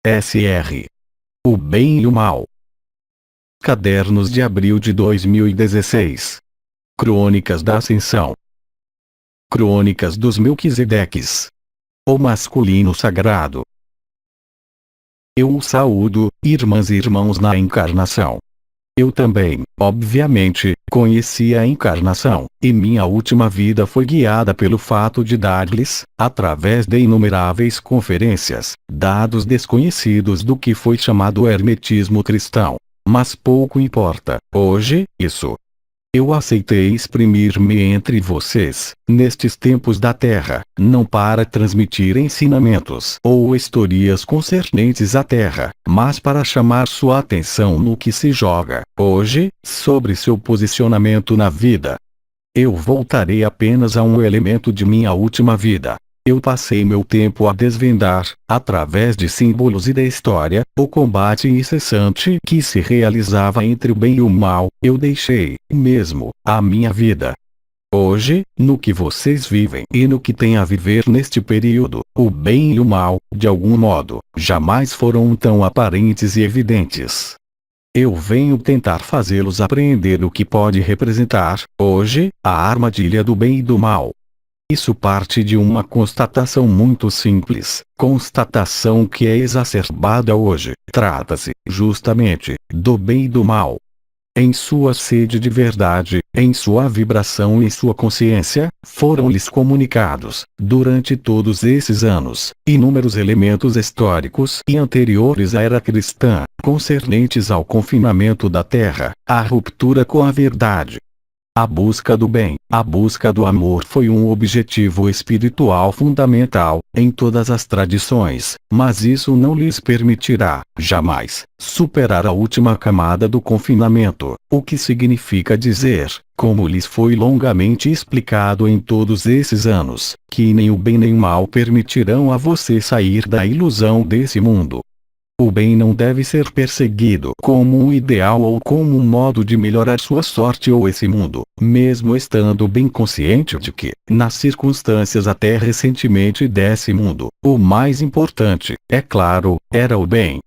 Sr. O Bem e o Mal. Cadernos de abril de 2016. Crônicas da Ascensão. Crônicas dos Melquisedeques. O masculino sagrado. Eu o saúdo, irmãs e irmãos na encarnação. Eu também, obviamente, conheci a encarnação, e minha última vida foi guiada pelo fato de dar-lhes, através de inumeráveis conferências, dados desconhecidos do que foi chamado hermetismo cristão. Mas pouco importa, hoje, isso. Eu aceitei exprimir-me entre vocês, nestes tempos da Terra, não para transmitir ensinamentos ou historias concernentes à Terra, mas para chamar sua atenção no que se joga, hoje, sobre seu posicionamento na vida. Eu voltarei apenas a um elemento de minha última vida. Eu passei meu tempo a desvendar, através de símbolos e da história, o combate incessante que se realizava entre o bem e o mal. Eu deixei, mesmo, a minha vida. Hoje, no que vocês vivem e no que tem a viver neste período, o bem e o mal, de algum modo, jamais foram tão aparentes e evidentes. Eu venho tentar fazê-los apreender o que pode representar, hoje, a armadilha do bem e do mal. Isso parte de uma constatação muito simples, constatação que é exacerbada hoje. Trata-se, justamente, do bem e do mal. Em sua sede de verdade, em sua vibração e em sua consciência, foram-lhes comunicados, durante todos esses anos, inúmeros elementos históricos e anteriores à era cristã, concernentes ao confinamento da Terra, à ruptura com a verdade. A busca do bem, a busca do amor foi um objetivo espiritual fundamental, em todas as tradições, mas isso não lhes permitirá, jamais, superar a última camada do confinamento, o que significa dizer, como lhes foi longamente explicado em todos esses anos, que nem o bem nem o mal permitirão a você sair da ilusão desse mundo. O bem não deve ser perseguido como um ideal ou como um modo de melhorar sua sorte ou esse mundo, mesmo estando bem consciente de que, nas circunstâncias até recentemente desse mundo, o mais importante, é claro, era o bem.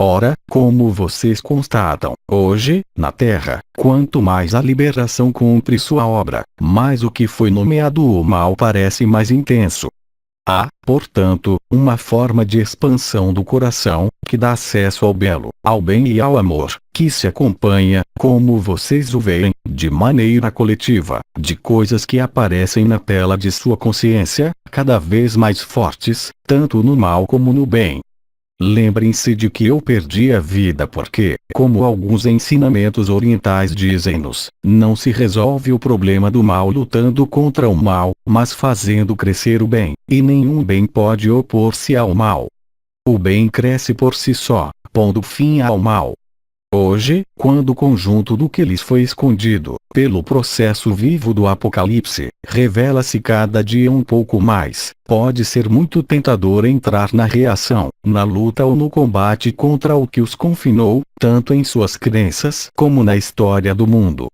Ora, como vocês constatam, hoje, na Terra, quanto mais a liberação cumpre sua obra, mais o que foi nomeado o mal parece mais intenso. Há, portanto, uma forma de expansão do coração, que dá acesso ao belo, ao bem e ao amor, que se acompanha, como vocês o veem, de maneira coletiva, de coisas que aparecem na tela de sua consciência, cada vez mais fortes, tanto no mal como no bem. Lembrem-se de que eu perdi a vida porque, como alguns ensinamentos orientais dizem-nos, não se resolve o problema do mal lutando contra o mal, mas fazendo crescer o bem, e nenhum bem pode opor-se ao mal. O bem cresce por si só, pondo fim ao mal. Hoje, quando o conjunto do que lhes foi escondido, pelo processo vivo do Apocalipse, revela-se cada dia um pouco mais, pode ser muito tentador entrar na reação, na luta ou no combate contra o que os confinou, tanto em suas crenças como na história do mundo.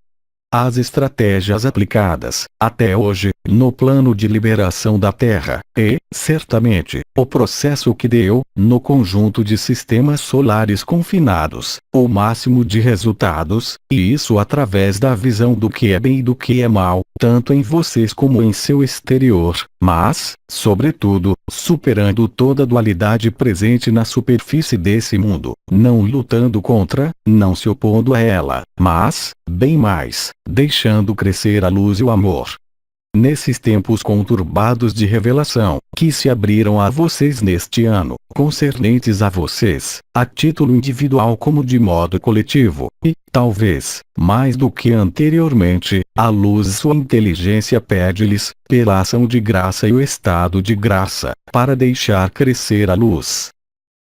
As estratégias aplicadas, até hoje, no plano de liberação da Terra, e, certamente, o processo que deu, no conjunto de sistemas solares confinados, o máximo de resultados, e isso através da visão do que é bem e do que é mal, tanto em vocês como em seu exterior, mas, sobretudo, superando toda a dualidade presente na superfície desse mundo, não lutando contra, não se opondo a ela, mas, bem mais, deixando crescer a luz e o amor. Nesses tempos conturbados de revelação, que se abriram a vocês neste ano, concernentes a vocês, a título individual como de modo coletivo, e, talvez, mais do que anteriormente, a luz e sua inteligência pede-lhes, pela ação de graça e o estado de graça, para deixar crescer a luz.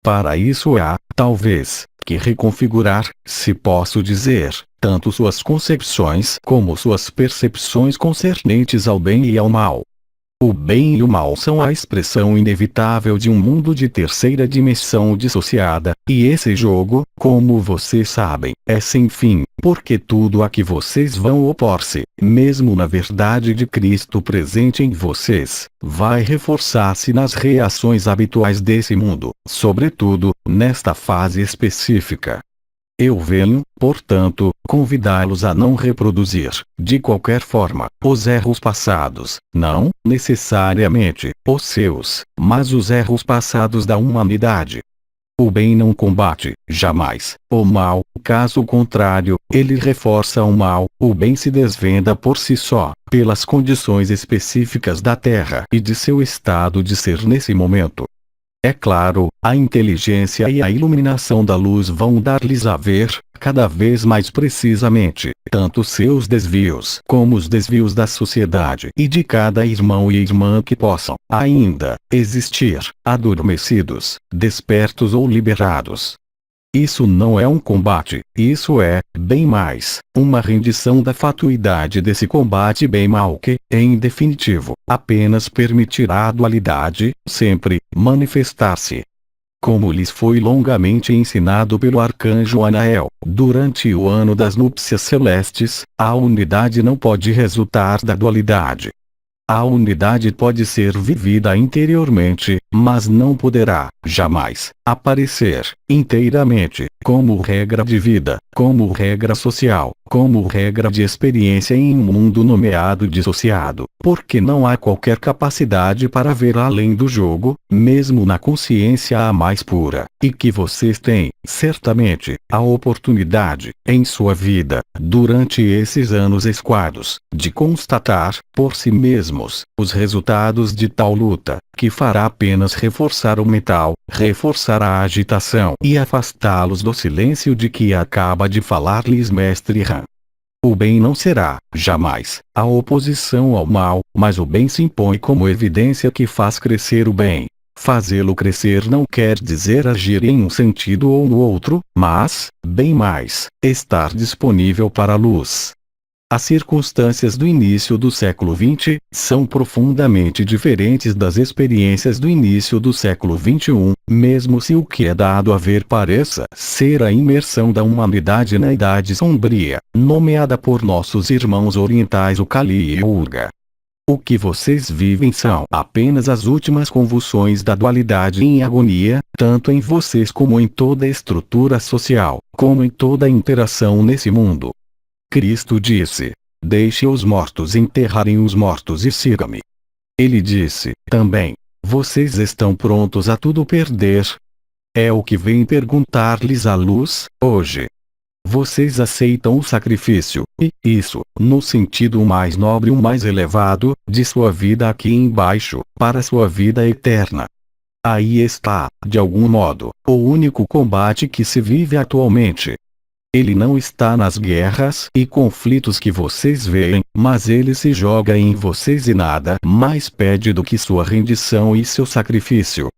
Para isso há, talvez, que reconfigurar, se posso dizer, tanto suas concepções como suas percepções concernentes ao bem e ao mal. O bem e o mal são a expressão inevitável de um mundo de terceira dimensão dissociada, e esse jogo, como vocês sabem, é sem fim, porque tudo a que vocês vão opor-se, mesmo na verdade de Cristo presente em vocês, vai reforçar-se nas reações habituais desse mundo, sobretudo, nesta fase específica. Eu venho, portanto, convidá-los a não reproduzir, de qualquer forma, os erros passados, não, necessariamente, os seus, mas os erros passados da humanidade. O bem não combate, jamais, o mal, caso contrário, ele reforça o mal, o bem se desvenda por si só, pelas condições específicas da Terra e de seu estado de ser nesse momento. É claro, a inteligência e a iluminação da luz vão dar-lhes a ver, cada vez mais precisamente, tanto seus desvios como os desvios da sociedade e de cada irmão e irmã que possam, ainda, existir, adormecidos, despertos ou liberados. Isso não é um combate, isso é, bem mais, uma rendição da fatuidade desse combate bem-mal que, em definitivo, apenas permitirá a dualidade, sempre, manifestar-se. Como lhes foi longamente ensinado pelo arcanjo Anael, durante o ano das núpcias celestes, a unidade não pode resultar da dualidade. A unidade pode ser vivida interiormente, mas não poderá, jamais, aparecer, inteiramente, como regra de vida, como regra social, como regra de experiência em um mundo nomeado dissociado, porque não há qualquer capacidade para ver além do jogo, mesmo na consciência a mais pura, e que vocês têm, certamente, a oportunidade, em sua vida, durante esses anos esquados, de constatar, por si mesmos, os resultados de tal luta, que fará apenas reforçar o mental, reforçar a agitação e afastá-los do silêncio de que acaba de falar-lhes Mestre Han. O bem não será, jamais, a oposição ao mal, mas o bem se impõe como evidência que faz crescer o bem. Fazê-lo crescer não quer dizer agir em um sentido ou no outro, mas, bem mais, estar disponível para a luz. As circunstâncias do início do século XX são profundamente diferentes das experiências do início do século XXI, mesmo se o que é dado a ver pareça ser a imersão da humanidade na Idade Sombria, nomeada por nossos irmãos orientais o Kali Yuga. O que vocês vivem são apenas as últimas convulsões da dualidade em agonia, tanto em vocês como em toda a estrutura social, como em toda a interação nesse mundo. Cristo disse: deixe os mortos enterrarem os mortos e siga-me. Ele disse, também: vocês estão prontos a tudo perder? É o que vem perguntar-lhes a luz, hoje. Vocês aceitam o sacrifício, e isso, no sentido mais nobre e mais elevado, de sua vida aqui embaixo, para sua vida eterna. Aí está, de algum modo, o único combate que se vive atualmente. Ele não está nas guerras e conflitos que vocês veem, mas ele se joga em vocês e nada mais pede do que sua rendição e seu sacrifício.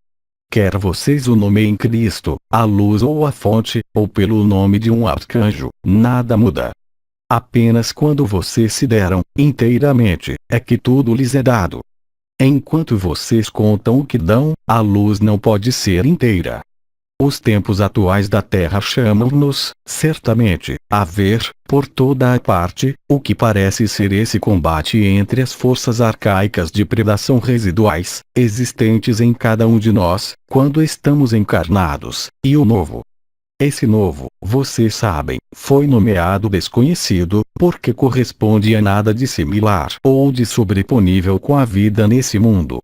Quer vocês o nomeiem Cristo, a luz ou a fonte, ou pelo nome de um arcanjo, nada muda. Apenas quando vocês se deram, inteiramente, é que tudo lhes é dado. Enquanto vocês contam o que dão, a luz não pode ser inteira. Os tempos atuais da Terra chamam-nos, certamente, a ver, por toda a parte, o que parece ser esse combate entre as forças arcaicas de predação residuais, existentes em cada um de nós, quando estamos encarnados, e o novo. Esse novo, vocês sabem, foi nomeado desconhecido, porque corresponde a nada de similar ou de sobreponível com a vida nesse mundo.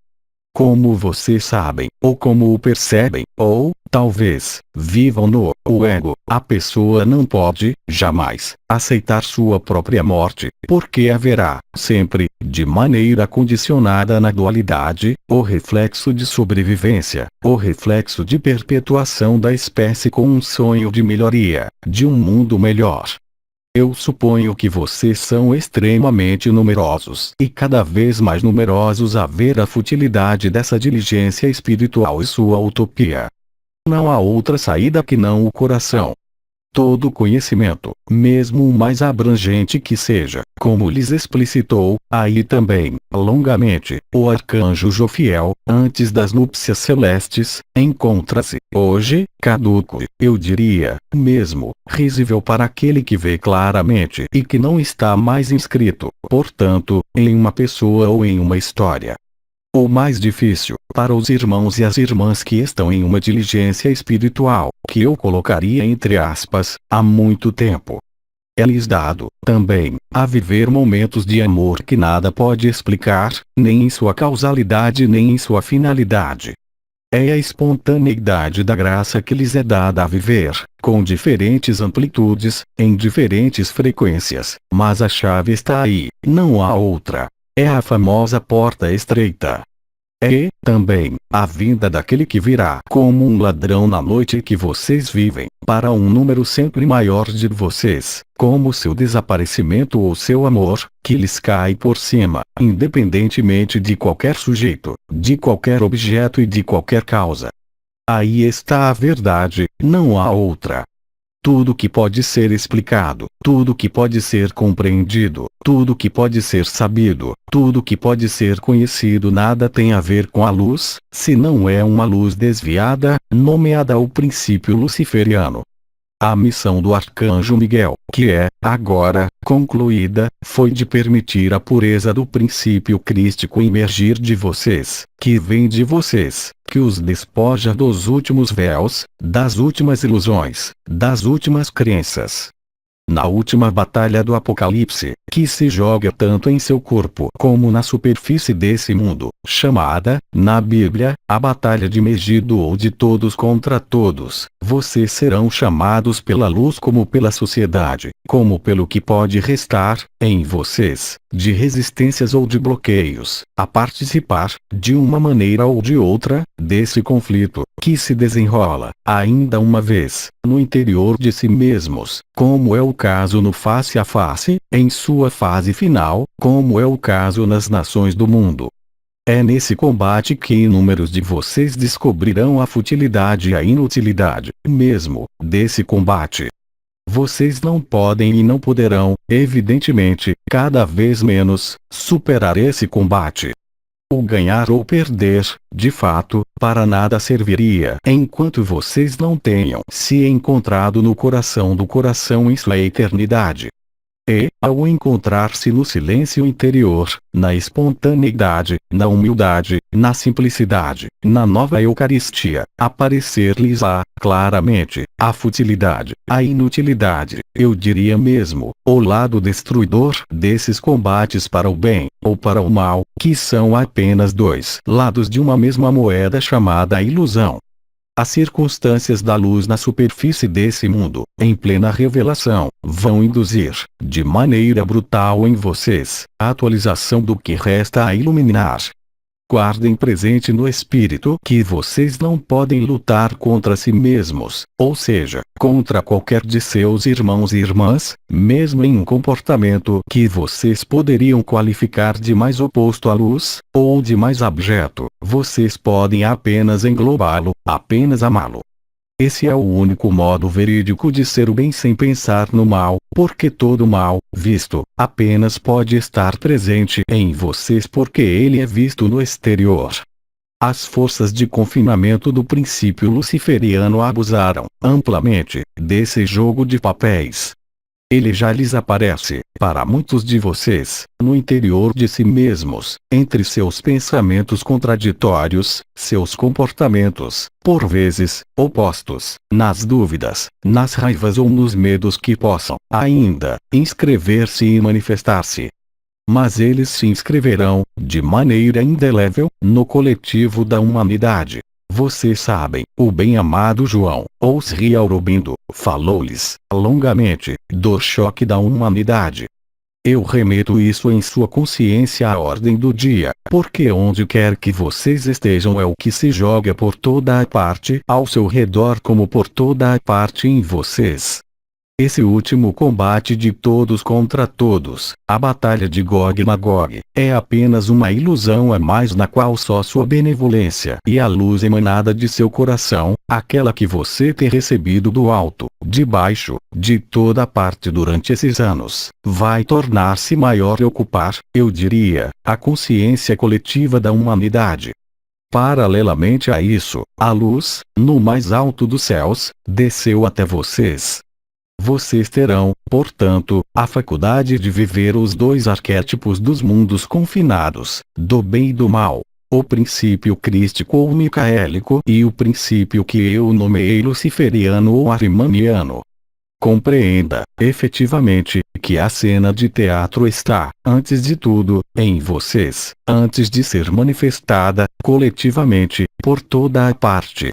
Como vocês sabem, ou como o percebem, ou, talvez, vivam no o ego, a pessoa não pode, jamais, aceitar sua própria morte, porque haverá, sempre, de maneira condicionada na dualidade, o reflexo de sobrevivência, o reflexo de perpetuação da espécie com um sonho de melhoria, de um mundo melhor. Eu suponho que vocês são extremamente numerosos e cada vez mais numerosos a ver a futilidade dessa diligência espiritual e sua utopia. Não há outra saída que não o coração. Todo conhecimento, mesmo o mais abrangente que seja, como lhes explicitou, aí também, longamente, o arcanjo Jofiel, antes das núpcias celestes, encontra-se, hoje, caduco, eu diria, mesmo, risível para aquele que vê claramente e que não está mais inscrito, portanto, em uma pessoa ou em uma história. O mais difícil, para os irmãos e as irmãs que estão em uma diligência espiritual, que eu colocaria entre aspas, há muito tempo. É-lhes dado, também, a viver momentos de amor que nada pode explicar, nem em sua causalidade nem em sua finalidade. É a espontaneidade da graça que lhes é dada a viver, com diferentes amplitudes, em diferentes frequências, mas a chave está aí, não há outra. É a famosa porta estreita. É, também, a vinda daquele que virá como um ladrão na noite que vocês vivem, para um número sempre maior de vocês, como seu desaparecimento ou seu amor, que lhes cai por cima, independentemente de qualquer sujeito, de qualquer objeto e de qualquer causa. Aí está a verdade, não há outra. Tudo que pode ser explicado, tudo que pode ser compreendido, tudo que pode ser sabido, tudo que pode ser conhecido nada tem a ver com a luz, se não é uma luz desviada, nomeada o princípio luciferiano. A missão do arcanjo Miguel, que é, agora, concluída, foi de permitir a pureza do princípio crístico emergir de vocês, que vem de vocês, que os despoja dos últimos véus, das últimas ilusões, das últimas crenças. Na última batalha do Apocalipse, que se joga tanto em seu corpo como na superfície desse mundo, chamada, na Bíblia, a Batalha de Megido ou de todos contra todos, vocês serão chamados pela luz como pela sociedade, como pelo que pode restar, em vocês, de resistências ou de bloqueios, a participar, de uma maneira ou de outra, desse conflito, que se desenrola, ainda uma vez, no interior de si mesmos, como é o caso no face a face, em sua fase final, como é o caso nas nações do mundo. É nesse combate que inúmeros de vocês descobrirão a futilidade e a inutilidade, mesmo, desse combate. Vocês não podem e não poderão, evidentemente, cada vez menos, superar esse combate. O ganhar ou perder, de fato, para nada serviria enquanto vocês não tenham se encontrado no coração do coração em sua eternidade. E, ao encontrar-se no silêncio interior, na espontaneidade, na humildade, na simplicidade, na nova Eucaristia, aparecer-lhes-á, claramente, a futilidade, a inutilidade, eu diria mesmo, o lado destruidor desses combates para o bem, ou para o mal, que são apenas dois lados de uma mesma moeda chamada ilusão. As circunstâncias da luz na superfície desse mundo, em plena revelação, vão induzir, de maneira brutal em vocês, a atualização do que resta a iluminar. Guardem presente no espírito que vocês não podem lutar contra si mesmos, ou seja, contra qualquer de seus irmãos e irmãs, mesmo em um comportamento que vocês poderiam qualificar de mais oposto à luz, ou de mais abjeto, vocês podem apenas englobá-lo, apenas amá-lo. Esse é o único modo verídico de ser o bem sem pensar no mal, porque todo mal, visto, apenas pode estar presente em vocês porque ele é visto no exterior. As forças de confinamento do princípio luciferiano abusaram, amplamente, desse jogo de papéis. Ele já lhes aparece, para muitos de vocês, no interior de si mesmos, entre seus pensamentos contraditórios, seus comportamentos, por vezes, opostos, nas dúvidas, nas raivas ou nos medos que possam, ainda, inscrever-se e manifestar-se. Mas eles se inscreverão, de maneira indelével, no coletivo da humanidade. Vocês sabem, o bem-amado João, ou Sri Aurobindo, falou-lhes, longamente, do choque da humanidade. Eu remeto isso em sua consciência à ordem do dia, porque onde quer que vocês estejam é o que se joga por toda a parte ao seu redor como por toda a parte em vocês. Esse último combate de todos contra todos, a batalha de Gog e Magog, é apenas uma ilusão a mais na qual só sua benevolência e a luz emanada de seu coração, aquela que você tem recebido do alto, de baixo, de toda parte durante esses anos, vai tornar-se maior e ocupar, eu diria, a consciência coletiva da humanidade. Paralelamente a isso, a luz, no mais alto dos céus, desceu até vocês. Vocês terão, portanto, a faculdade de viver os dois arquétipos dos mundos confinados, do bem e do mal. O princípio crístico ou micaélico e o princípio que eu nomeei luciferiano ou arimaniano. Compreenda, efetivamente, que a cena de teatro está, antes de tudo, em vocês, antes de ser manifestada, coletivamente, por toda a parte.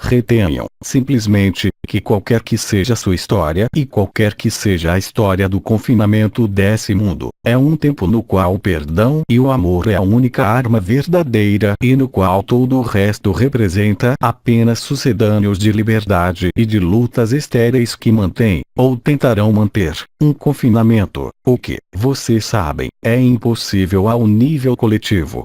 Retenham, simplesmente, que qualquer que seja sua história e qualquer que seja a história do confinamento desse mundo, é um tempo no qual o perdão e o amor é a única arma verdadeira e no qual todo o resto representa apenas sucedâneos de liberdade e de lutas estéreis que mantêm, ou tentarão manter, um confinamento, o que, vocês sabem, é impossível ao nível coletivo.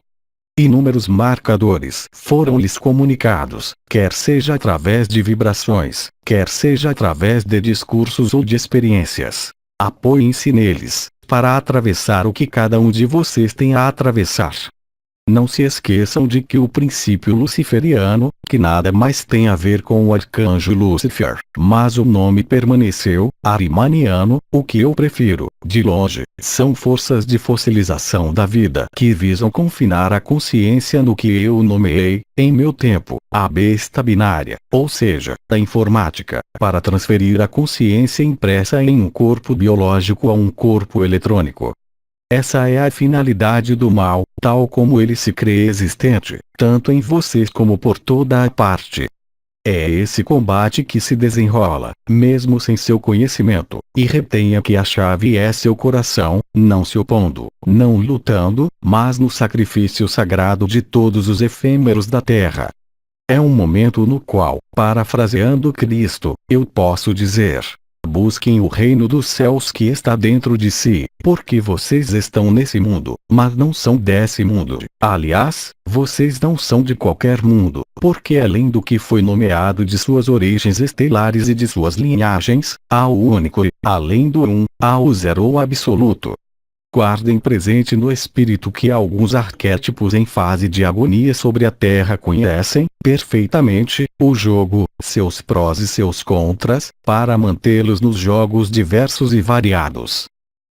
Inúmeros marcadores foram-lhes comunicados, quer seja através de vibrações, quer seja através de discursos ou de experiências. Apoiem-se neles, para atravessar o que cada um de vocês tem a atravessar. Não se esqueçam de que o princípio luciferiano, que nada mais tem a ver com o arcanjo Lúcifer, mas o nome permaneceu, arimaniano, o que eu prefiro, de longe, são forças de fossilização da vida que visam confinar a consciência no que eu nomeei, em meu tempo, a besta binária, ou seja, a informática, para transferir a consciência impressa em um corpo biológico a um corpo eletrônico. Essa é a finalidade do mal, tal como ele se crê existente, tanto em vocês como por toda a parte. É esse combate que se desenrola, mesmo sem seu conhecimento, e retenha que a chave é seu coração, não se opondo, não lutando, mas no sacrifício sagrado de todos os efêmeros da terra. É um momento no qual, parafraseando Cristo, eu posso dizer: busquem o reino dos céus que está dentro de si, porque vocês estão nesse mundo, mas não são desse mundo. Aliás, vocês não são de qualquer mundo, porque além do que foi nomeado de suas origens estelares e de suas linhagens, há o único e, além do um, há o zero ou absoluto. Guardem presente no espírito que alguns arquétipos em fase de agonia sobre a Terra conhecem, perfeitamente, o jogo, seus prós e seus contras, para mantê-los nos jogos diversos e variados.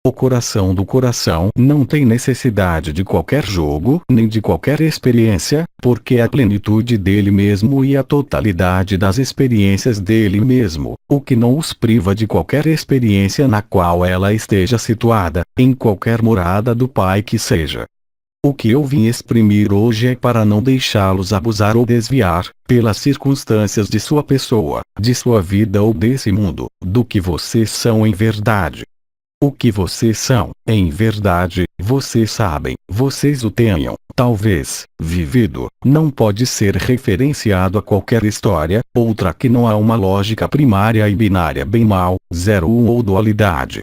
O coração do coração não tem necessidade de qualquer jogo nem de qualquer experiência, porque a plenitude dele mesmo e a totalidade das experiências dele mesmo, o que não os priva de qualquer experiência na qual ela esteja situada, em qualquer morada do Pai que seja. O que eu vim exprimir hoje é para não deixá-los abusar ou desviar, pelas circunstâncias de sua pessoa, de sua vida ou desse mundo, do que vocês são em verdade. O que vocês são, em verdade, vocês sabem, vocês o tenham, talvez, vivido, não pode ser referenciado a qualquer história, outra que não há uma lógica primária e binária bem-mal, 0-1 ou dualidade.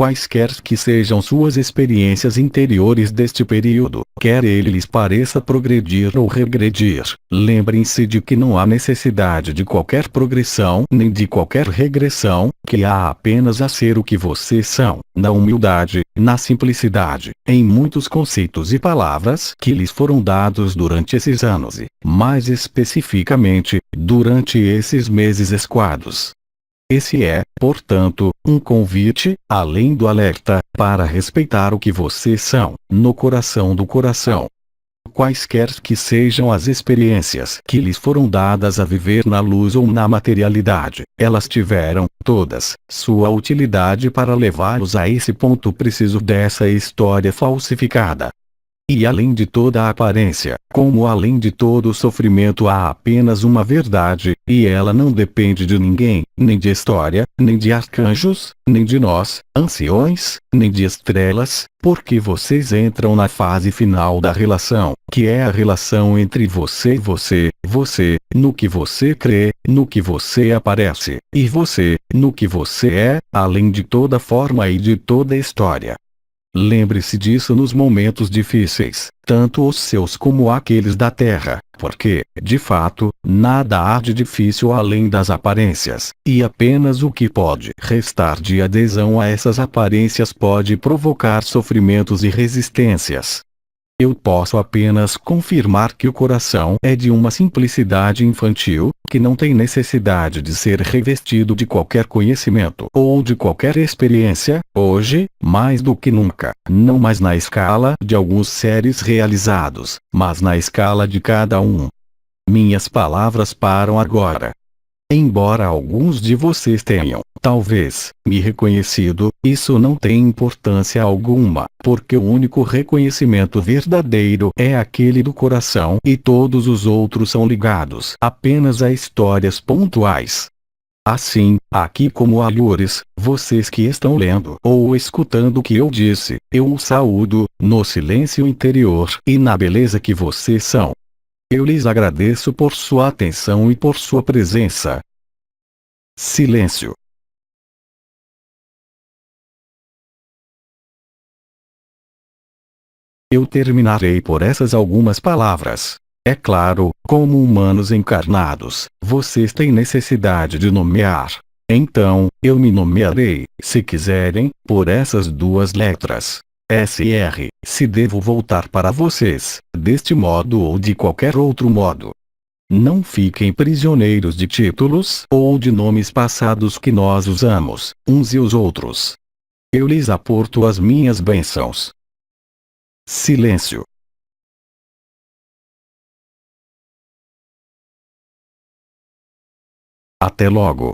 Quaisquer que sejam suas experiências interiores deste período, quer ele lhes pareça progredir ou regredir, lembrem-se de que não há necessidade de qualquer progressão nem de qualquer regressão, que há apenas a ser o que vocês são, na humildade, na simplicidade, em muitos conceitos e palavras que lhes foram dados durante esses anos e, mais especificamente, durante esses meses esquados. Esse é, portanto, um convite, além do alerta, para respeitar o que vocês são, no coração do coração. Quaisquer que sejam as experiências que lhes foram dadas a viver na luz ou na materialidade, elas tiveram, todas, sua utilidade para levá-los a esse ponto preciso dessa história falsificada. e além de toda a aparência, como além de todo o sofrimento há apenas uma verdade, e ela não depende de ninguém, nem de história, nem de arcanjos, nem de nós, anciões, nem de estrelas, porque vocês entram na fase final da relação, que é a relação entre você e você, no que você crê, no que você aparece, e você, no que você é, além de toda forma e de toda história. Lembre-se disso nos momentos difíceis, tanto os seus como aqueles da Terra, porque, de fato, nada há de difícil além das aparências, e apenas o que pode restar de adesão a essas aparências pode provocar sofrimentos e resistências. Eu posso apenas confirmar que o coração é de uma simplicidade infantil, que não tem necessidade de ser revestido de qualquer conhecimento ou de qualquer experiência, hoje, mais do que nunca, não mais na escala de alguns seres realizados, mas na escala de cada um. Minhas palavras param agora. Embora alguns de vocês tenham, talvez, me reconhecido, isso não tem importância alguma, porque o único reconhecimento verdadeiro é aquele do coração e todos os outros são ligados apenas a histórias pontuais. Assim, aqui como alhures, vocês que estão lendo ou escutando o que eu disse, eu os saúdo, no silêncio interior e na beleza que vocês são. Eu lhes agradeço por sua atenção e por sua presença. Silêncio. Eu terminarei por essas algumas palavras. É claro, como humanos encarnados, vocês têm necessidade de nomear. Então, eu me nomearei, se quiserem, por essas duas letras. SR, se devo voltar para vocês, deste modo ou de qualquer outro modo. Não fiquem prisioneiros de títulos ou de nomes passados que nós usamos, uns e os outros. Eu lhes aporto as minhas bênçãos. Silêncio. Até logo.